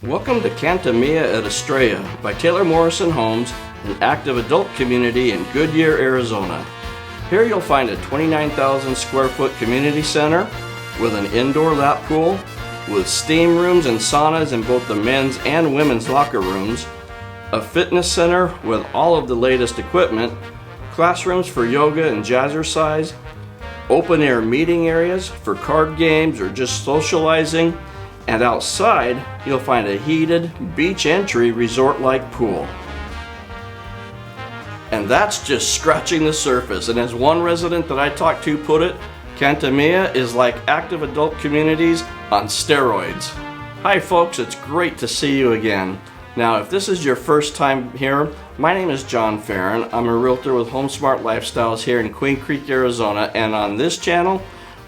Welcome to CantaMia at Estrella by Taylor Morrison Homes, an active adult community in Goodyear, Arizona. Here you'll find a 29,000 square foot community center with an indoor lap pool, with steam rooms and saunas in both the men's and women's locker rooms, a fitness center with all of the latest equipment, classrooms for yoga and jazzercise, open air meeting areas for card games or just socializing, and outside you'll find a heated beach entry resort-like pool. And that's just scratching the surface, and as one resident that I talked to put it, CantaMia is like active adult communities on steroids. Hi folks, it's great to see you again. Now if this is your first time here, my name is John Ferrin. I'm a realtor with HomeSmart Lifestyles here in Queen Creek, Arizona, and on this channel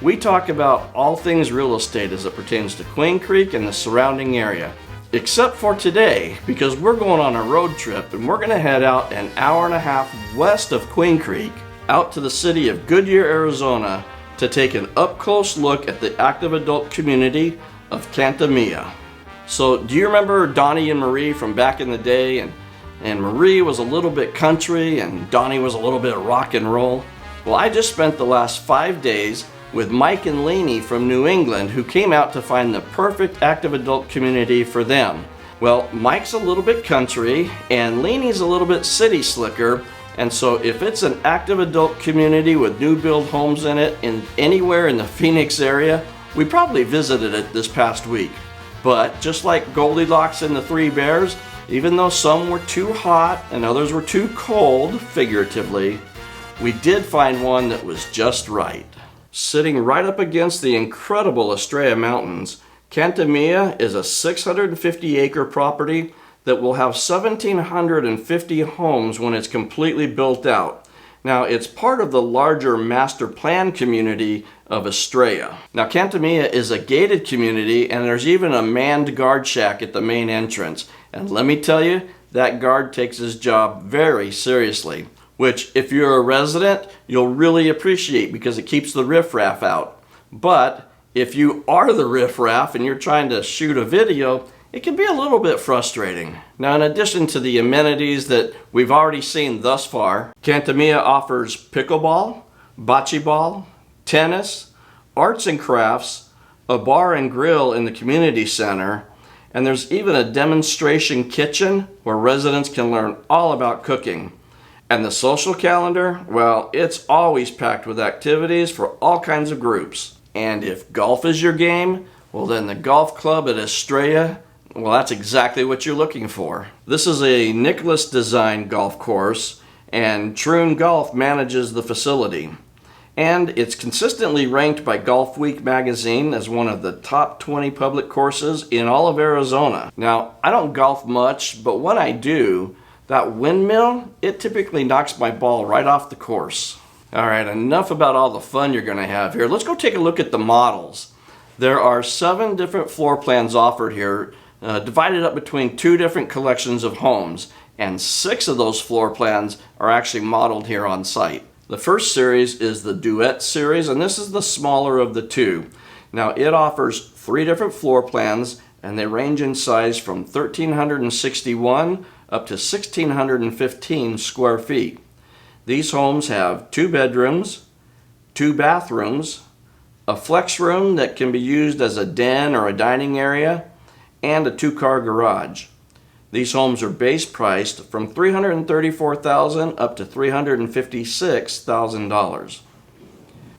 we talk about all things real estate as it pertains to Queen Creek and the surrounding area. Except for today, because we're going on a road trip and we're going to head out an hour and a half west of Queen Creek, out to the city of Goodyear, Arizona, to take an up-close look at the active adult community of CantaMia. So do you remember Donnie and Marie from back in the day? And Marie was a little bit country and Donnie was a little bit rock and roll. Well, I just spent the last 5 days with Mike and Lainey from New England, who came out to find the perfect active adult community for them. Well, Mike's a little bit country and Lainey's a little bit city slicker, and so if it's an active adult community with new build homes in it anywhere in the Phoenix area, we probably visited it this past week. But just like Goldilocks and the Three Bears, even though some were too hot and others were too cold, figuratively, we did find one that was just right. Sitting right up against the incredible Estrella Mountains, CantaMia is a 650-acre property that will have 1,750 homes when it's completely built out. Now, it's part of the larger master plan community of Estrella. Now, CantaMia is a gated community, and there's even a manned guard shack at the main entrance. And let me tell you, that guard takes his job very seriously, which if you're a resident, you'll really appreciate because it keeps the riffraff out. But if you are the riffraff and you're trying to shoot a video, it can be a little bit frustrating. Now, in addition to the amenities that we've already seen thus far, CantaMia offers pickleball, bocce ball, tennis, arts and crafts, a bar and grill in the community center, and there's even a demonstration kitchen where residents can learn all about cooking. And the social calendar, well, it's always packed with activities for all kinds of groups. And if golf is your game, well then the golf club at Estrella, well, that's exactly what you're looking for. This is a Nicholas designed golf course, and Troon Golf manages the facility. And it's consistently ranked by Golf Week magazine as one of the top 20 public courses in all of Arizona. Now, I don't golf much, but when I do, that windmill, it typically knocks my ball right off the course. All right, enough about all the fun you're gonna have here. Let's go take a look at the models. There are 7 different floor plans offered here, divided up between 2 different collections of homes, and 6 of those floor plans are actually modeled here on site. The first series is the Duet series, and this is the smaller of the 2. Now, it offers 3 different floor plans, and they range in size from 1,361 up to 1,615 square feet. These homes have 2 bedrooms, 2 bathrooms, a flex room that can be used as a den or a dining area, and a 2-car garage. These homes are base priced from $334,000 up to $356,000.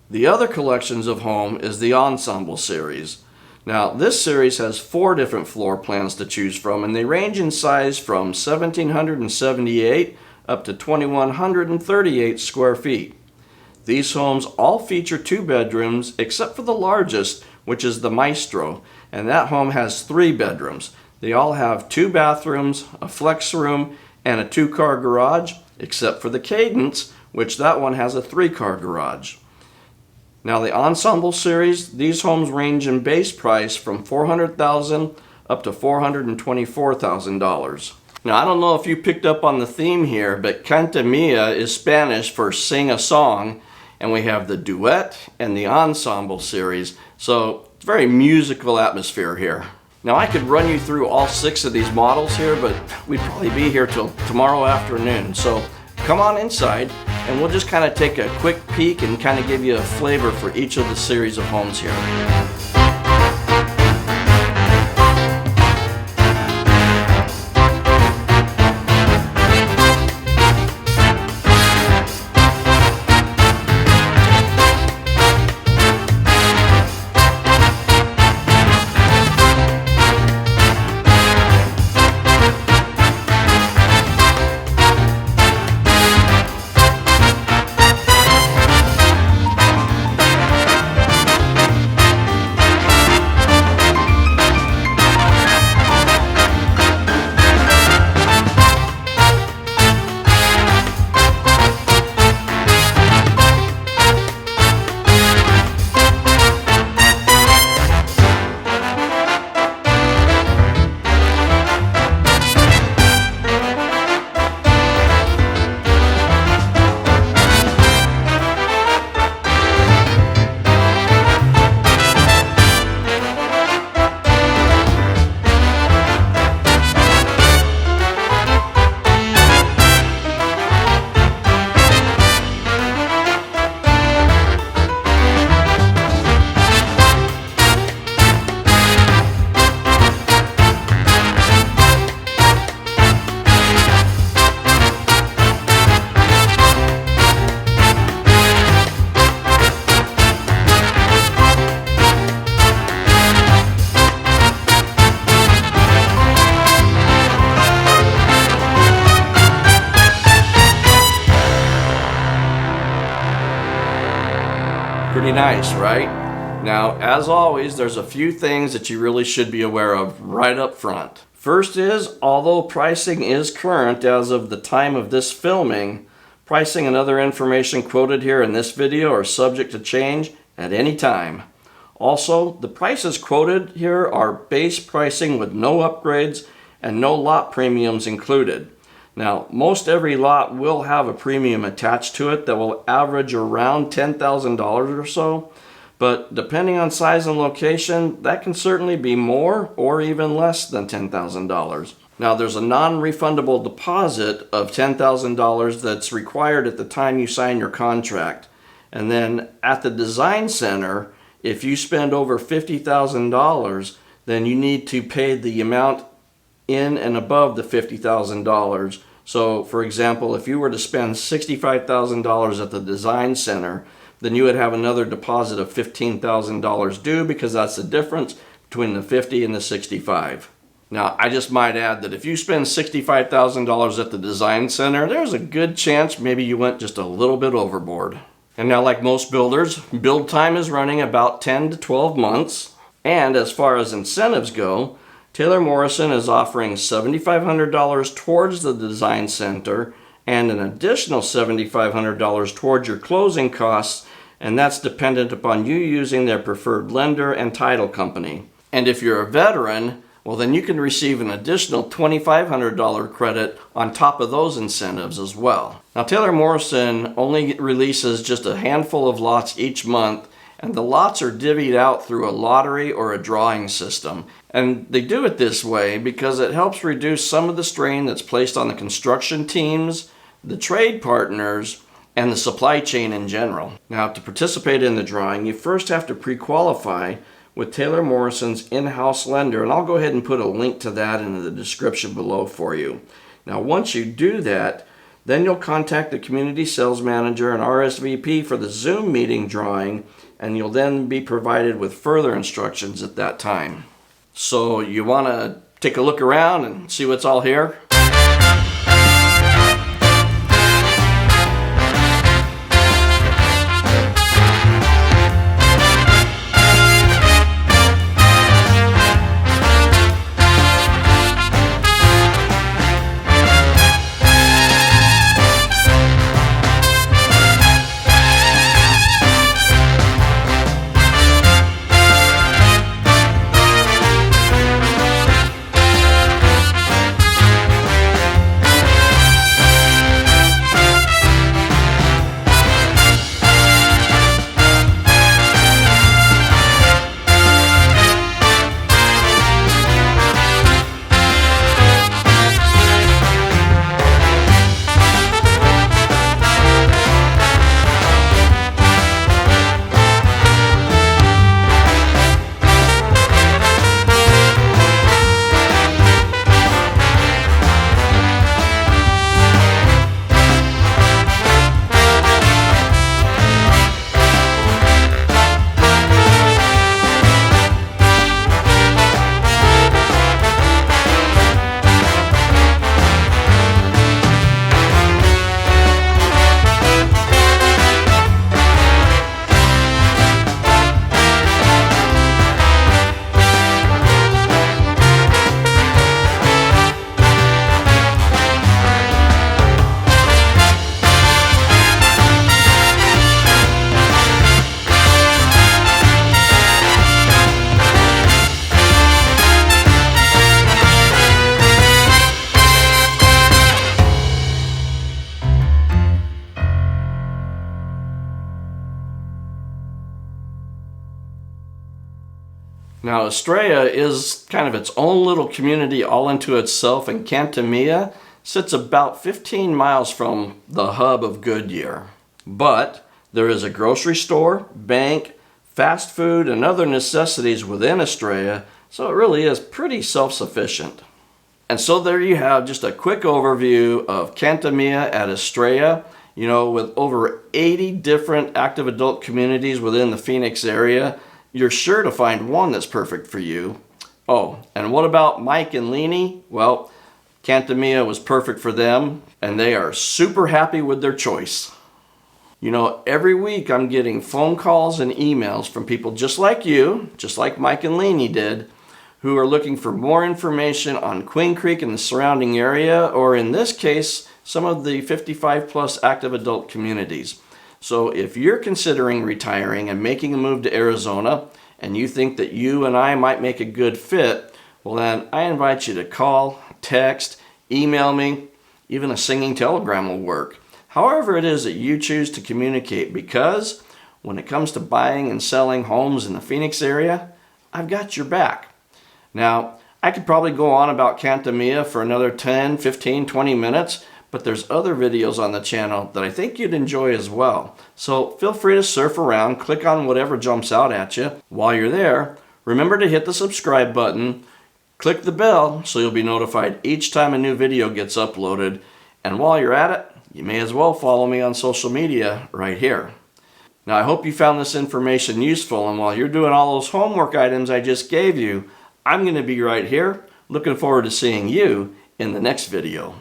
The other collections of home is the Ensemble series. Now, this series has 4 different floor plans to choose from, and they range in size from 1,778 up to 2,138 square feet. These homes all feature 2 bedrooms, except for the largest, which is the Maestro, and that home has 3 bedrooms. They all have 2 bathrooms, a flex room, and a 2-car garage, except for the Cadence, which that one has a 3-car garage. Now, the Ensemble series, these homes range in base price from $400,000 up to $424,000. Now, I don't know if you picked up on the theme here, but CantaMia is Spanish for sing a song, and we have the Duet and the Ensemble series, so it's a very musical atmosphere here. Now I could run you through all 6 of these models here, but we'd probably be here till tomorrow afternoon. So come on inside and we'll just kind of take a quick peek and kind of give you a flavor for each of the series of homes here. Pretty nice, right? Now, as always, there's a few things that you really should be aware of right up front. First is, although pricing is current as of the time of this filming, pricing and other information quoted here in this video are subject to change at any time. Also, the prices quoted here are base pricing with no upgrades and no lot premiums included. Now, most every lot will have a premium attached to it that will average around $10,000 or so, but depending on size and location, that can certainly be more or even less than $10,000. Now, there's a non-refundable deposit of $10,000 that's required at the time you sign your contract. And then at the design center, if you spend over $50,000, then you need to pay the amount in and above the $50,000. So for example, if you were to spend $65,000 at the design center, then you would have another deposit of $15,000 due, because that's the difference between the 50 and the 65. Now, I just might add that if you spend $65,000 at the design center, there's a good chance maybe you went just a little bit overboard. And now, like most builders, build time is running about 10 to 12 months. And as far as incentives go, Taylor Morrison is offering $7,500 towards the design center and an additional $7,500 towards your closing costs, and that's dependent upon you using their preferred lender and title company. And if you're a veteran, well, then you can receive an additional $2,500 credit on top of those incentives as well. Now, Taylor Morrison only releases just a handful of lots each month, and the lots are divvied out through a lottery or a drawing system. And they do it this way because it helps reduce some of the strain that's placed on the construction teams, the trade partners, and the supply chain in general. Now, to participate in the drawing, you first have to pre-qualify with Taylor Morrison's in-house lender, and I'll go ahead and put a link to that in the description below for you. Now, once you do that, then you'll contact the community sales manager and RSVP for the Zoom meeting drawing, and you'll then be provided with further instructions at that time. So you want to take a look around and see what's all here? Now, Estrella is kind of its own little community all into itself, and CantaMia sits about 15 miles from the hub of Goodyear. But there is a grocery store, bank, fast food, and other necessities within Estrella, so it really is pretty self-sufficient. And so there you have just a quick overview of CantaMia at Estrella. You know, with over 80 different active adult communities within the Phoenix area, you're sure to find one that's perfect for you. Oh, and what about Mike and Leanie? Well, CantaMia was perfect for them, and they are super happy with their choice. You know, every week I'm getting phone calls and emails from people just like you, just like Mike and Leanie did, who are looking for more information on Queen Creek and the surrounding area, or in this case, some of the 55 plus active adult communities. So if you're considering retiring and making a move to Arizona, and you think that you and I might make a good fit, well then I invite you to call, text, email me, even a singing telegram will work. However it is that you choose to communicate, because when it comes to buying and selling homes in the Phoenix area, I've got your back. Now, I could probably go on about CantaMia for another 10, 15, 20 minutes, but there's other videos on the channel that I think you'd enjoy as well. So feel free to surf around, click on whatever jumps out at you. While you're there, remember to hit the subscribe button, click the bell so you'll be notified each time a new video gets uploaded. And while you're at it, you may as well follow me on social media right here. Now I hope you found this information useful, and while you're doing all those homework items I just gave you, I'm going to be right here looking forward to seeing you in the next video.